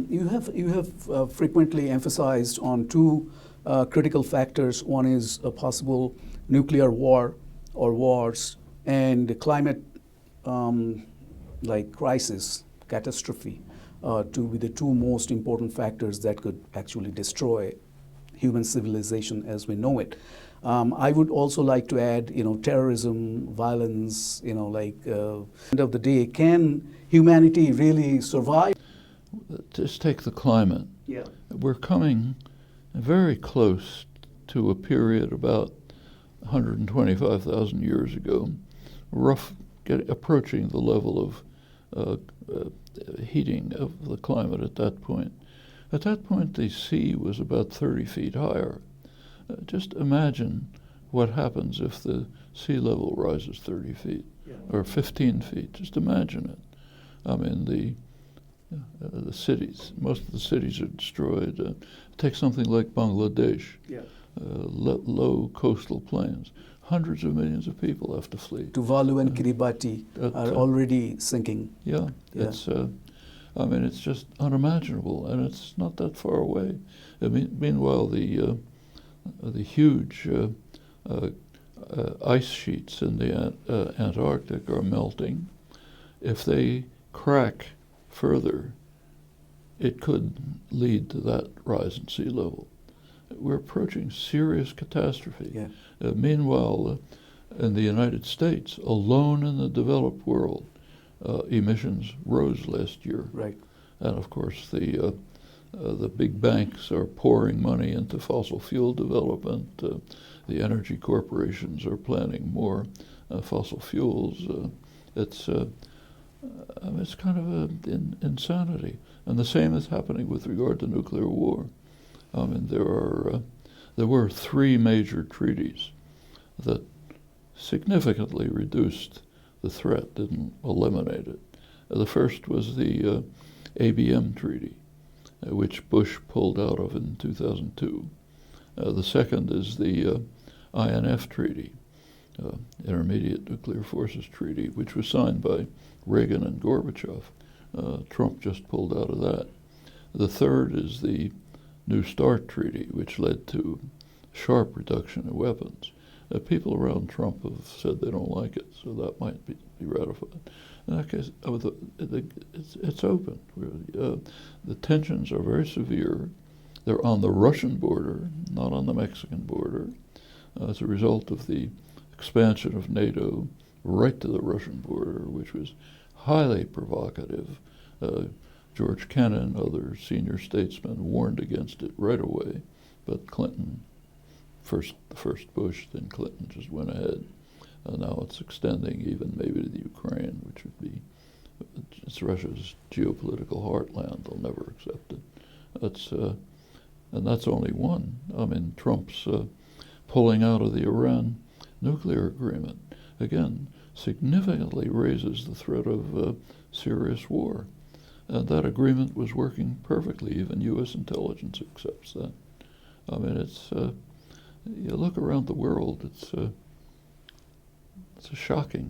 You have frequently emphasized on two critical factors. One is a possible nuclear war or wars, and climate like crisis, catastrophe, to be the two most important factors that could actually destroy human civilization as we know it. I would also like to add, terrorism, violence, end of the day, can humanity really survive? Just take the climate. Yeah. We're coming very close to a period about 125,000 years ago, approaching the level of heating of the climate at that point. At that point, the sea was about 30 feet higher. Just imagine what happens if the sea level rises 30 feet or 15 feet. Just imagine it. I mean, the cities, most of the cities are destroyed. Take something like Bangladesh, low coastal plains. Hundreds of millions of people have to flee. Tuvalu and Kiribati are already sinking. Yeah. It's just unimaginable, and it's not that far away. Meanwhile, the huge ice sheets in the Antarctic are melting. If they crack further, it could lead to that rise in sea level. We're approaching serious catastrophe. Yeah. Meanwhile, in the United States, alone in the developed world, emissions rose last year. Right. And of course, the big banks are pouring money into fossil fuel development. The energy corporations are planning more fossil fuels. It's kind of insanity. And the same is happening with regard to nuclear war. There were three major treaties that significantly reduced the threat, didn't eliminate it. The first was the ABM treaty, which Bush pulled out of in 2002. The second is the INF treaty, Intermediate Nuclear Forces Treaty, which was signed by Reagan and Gorbachev. Trump just pulled out of that. The third is the New START treaty, which led to sharp reduction in weapons. People around Trump have said they don't like it, so that might be ratified. In that case, it's open. The tensions are very severe. They're on the Russian border, not on the Mexican border, as a result of the expansion of NATO right to the Russian border, which was highly provocative. George Kennan, other senior statesmen, warned against it right away, but Clinton, first Bush, then Clinton just went ahead. Now it's extending even maybe to the Ukraine, which would be, it's Russia's geopolitical heartland. They'll never accept it. And that's only one. Trump's pulling out of the Iran nuclear agreement, again, significantly raises the threat of serious war. And that agreement was working perfectly. Even U.S. intelligence accepts that. You look around the world, it's shocking.